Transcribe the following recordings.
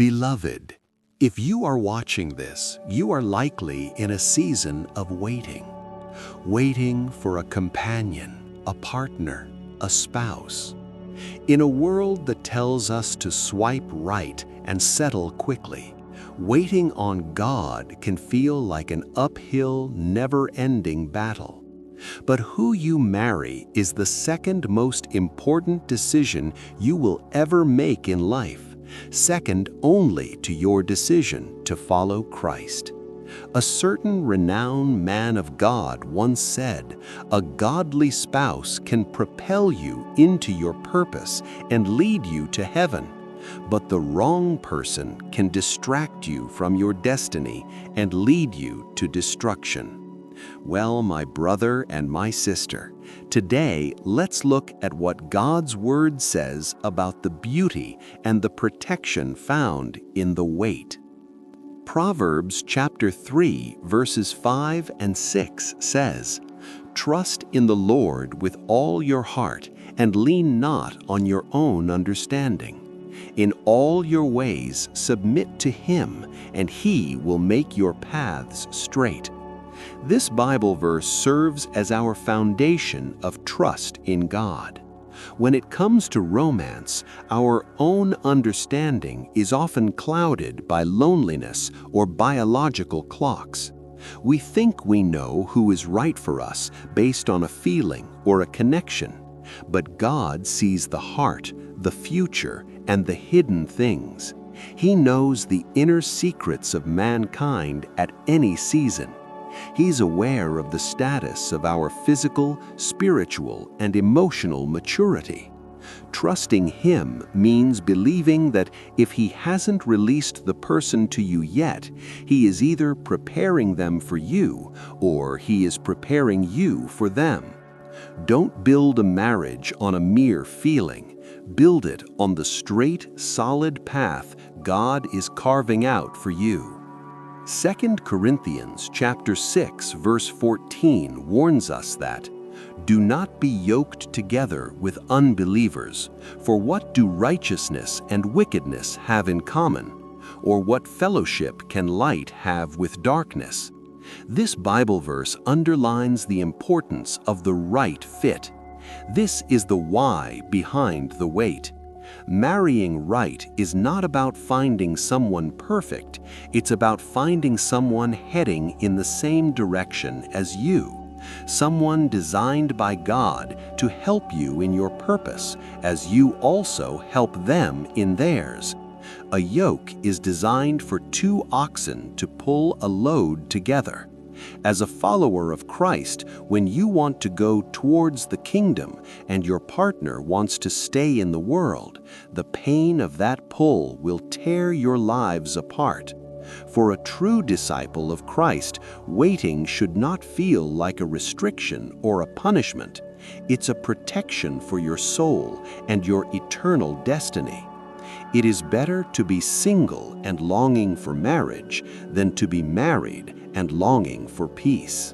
Beloved, if you are watching this, you are likely in a season of waiting. Waiting for a companion, a partner, a spouse. In a world that tells us to swipe right and settle quickly, waiting on God can feel like an uphill, never-ending battle. But who you marry is the second most important decision you will ever make in life, second only to your decision to follow Christ. A certain renowned man of God once said, "A godly spouse can propel you into your purpose and lead you to heaven, but the wrong person can distract you from your destiny and lead you to destruction." Well, my brother and my sister, today let's look at what God's Word says about the beauty and the protection found in the wait. Proverbs chapter 3, verses 5 and 6 says, "Trust in the Lord with all your heart, and lean not on your own understanding. In all your ways submit to Him, and He will make your paths straight." This Bible verse serves as our foundation of trust in God. When it comes to romance, our own understanding is often clouded by loneliness or biological clocks. We think we know who is right for us based on a feeling or a connection, but God sees the heart, the future, and the hidden things. He knows the inner secrets of mankind at any season. He's aware of the status of our physical, spiritual, and emotional maturity. Trusting Him means believing that if He hasn't released the person to you yet, He is either preparing them for you or He is preparing you for them. Don't build a marriage on a mere feeling. Build it on the straight, solid path God is carving out for you. 2 Corinthians chapter 6, verse 14 warns us that, "Do not be yoked together with unbelievers, for what do righteousness and wickedness have in common? Or what fellowship can light have with darkness?" This Bible verse underlines the importance of the right fit. This is the why behind the wait. Marrying right is not about finding someone perfect, it's about finding someone heading in the same direction as you, someone designed by God to help you in your purpose, as you also help them in theirs. A yoke is designed for two oxen to pull a load together. As a follower of Christ, when you want to go towards the kingdom and your partner wants to stay in the world, the pain of that pull will tear your lives apart. For a true disciple of Christ, waiting should not feel like a restriction or a punishment. It's a protection for your soul and your eternal destiny. It is better to be single and longing for marriage than to be married and longing for peace.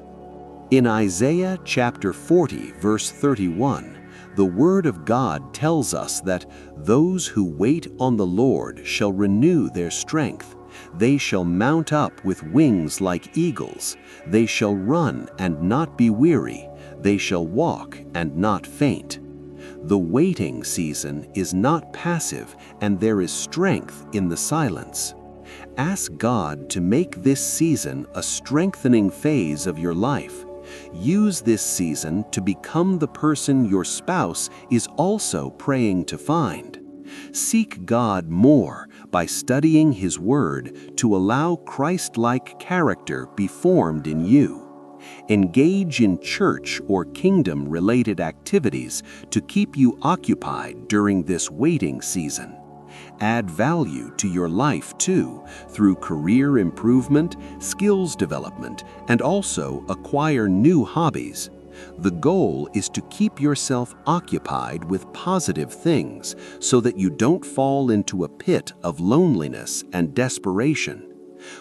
In Isaiah chapter 40, verse 31, the Word of God tells us that those who wait on the Lord shall renew their strength. They shall mount up with wings like eagles. They shall run and not be weary. They shall walk and not faint. The waiting season is not passive, and there is strength in the silence. Ask God to make this season a strengthening phase of your life. Use this season to become the person your spouse is also praying to find. Seek God more by studying His Word to allow Christ-like character be formed in you. Engage in church or kingdom-related activities to keep you occupied during this waiting season. Add value to your life, too, through career improvement, skills development, and also acquire new hobbies. The goal is to keep yourself occupied with positive things so that you don't fall into a pit of loneliness and desperation.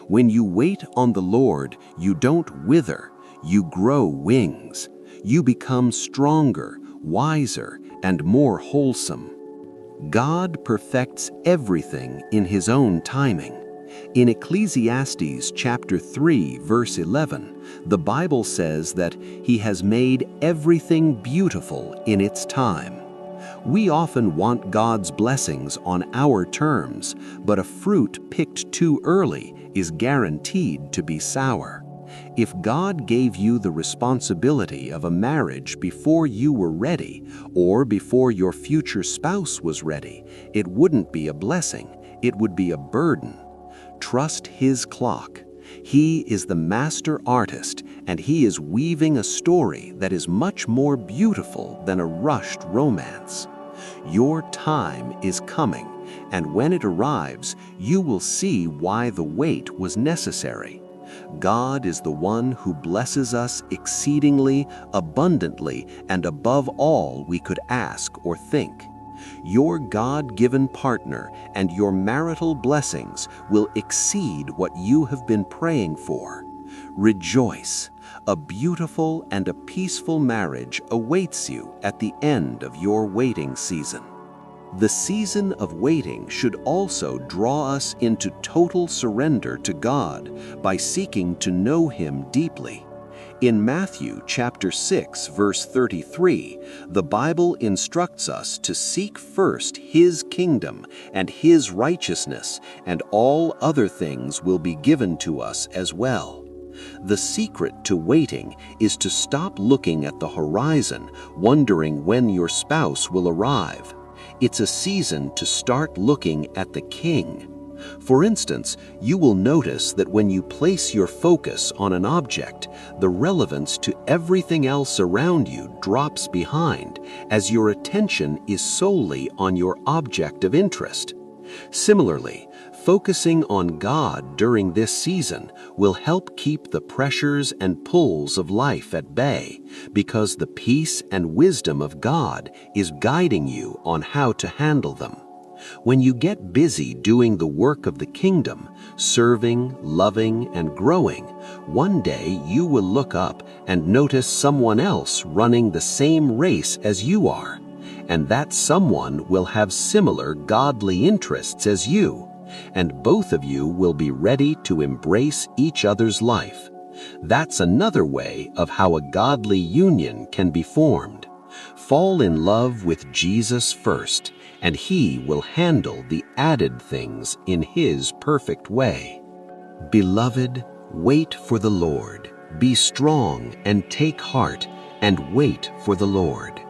When you wait on the Lord, you don't wither. You grow wings. You become stronger, wiser, and more wholesome. God perfects everything in His own timing. In Ecclesiastes chapter 3, verse 11, the Bible says that He has made everything beautiful in its time. We often want God's blessings on our terms, but a fruit picked too early is guaranteed to be sour. If God gave you the responsibility of a marriage before you were ready, or before your future spouse was ready, it wouldn't be a blessing, it would be a burden. Trust His clock. He is the master artist, and He is weaving a story that is much more beautiful than a rushed romance. Your time is coming, and when it arrives, you will see why the wait was necessary. God is the one who blesses us exceedingly, abundantly, and above all we could ask or think. Your God-given partner and your marital blessings will exceed what you have been praying for. Rejoice! A beautiful and a peaceful marriage awaits you at the end of your waiting season. The season of waiting should also draw us into total surrender to God by seeking to know Him deeply. In Matthew chapter 6, verse 33, the Bible instructs us to seek first His kingdom and His righteousness, and all other things will be given to us as well. The secret to waiting is to stop looking at the horizon, wondering when your spouse will arrive. It's a season to start looking at the King. For instance, you will notice that when you place your focus on an object, the relevance to everything else around you drops behind, as your attention is solely on your object of interest. Similarly, focusing on God during this season will help keep the pressures and pulls of life at bay, because the peace and wisdom of God is guiding you on how to handle them. When you get busy doing the work of the kingdom, serving, loving, and growing, one day you will look up and notice someone else running the same race as you are, and that someone will have similar godly interests as you, and both of you will be ready to embrace each other's life. That's another way of how a godly union can be formed. Fall in love with Jesus first, and He will handle the added things in His perfect way. Beloved, wait for the Lord. Be strong and take heart, and wait for the Lord.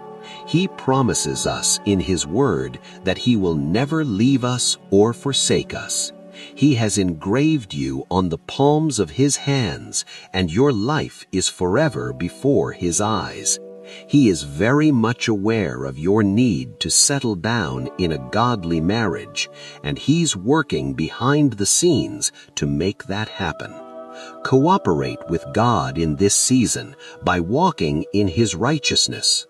He promises us in His word that He will never leave us or forsake us. He has engraved you on the palms of His hands, and your life is forever before His eyes. He is very much aware of your need to settle down in a godly marriage, and He's working behind the scenes to make that happen. Cooperate with God in this season by walking in His righteousness.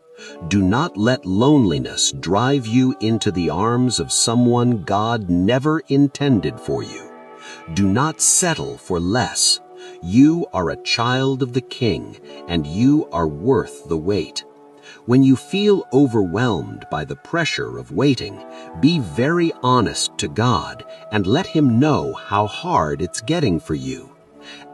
Do not let loneliness drive you into the arms of someone God never intended for you. Do not settle for less. You are a child of the King, and you are worth the wait. When you feel overwhelmed by the pressure of waiting, be very honest to God and let Him know how hard it's getting for you.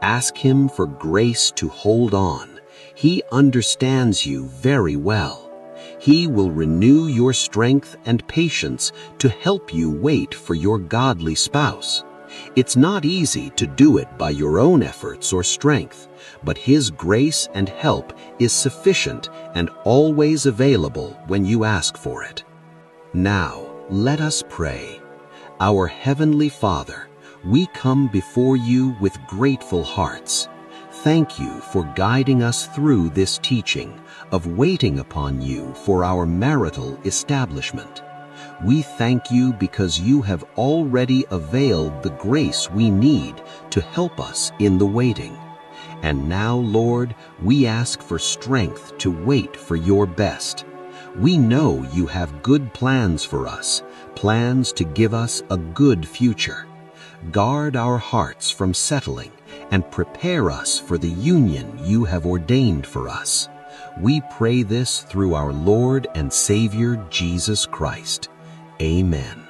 Ask Him for grace to hold on. He understands you very well. He will renew your strength and patience to help you wait for your godly spouse. It's not easy to do it by your own efforts or strength, but His grace and help is sufficient and always available when you ask for it. Now, let us pray. Our Heavenly Father, we come before you with grateful hearts. Thank you for guiding us through this teaching of waiting upon you for our marital establishment. We thank you because you have already availed the grace we need to help us in the waiting. And now, Lord, we ask for strength to wait for your best. We know you have good plans for us, plans to give us a good future. Guard our hearts from settling and prepare us for the union you have ordained for us. We pray this through our Lord and Savior, Jesus Christ. Amen.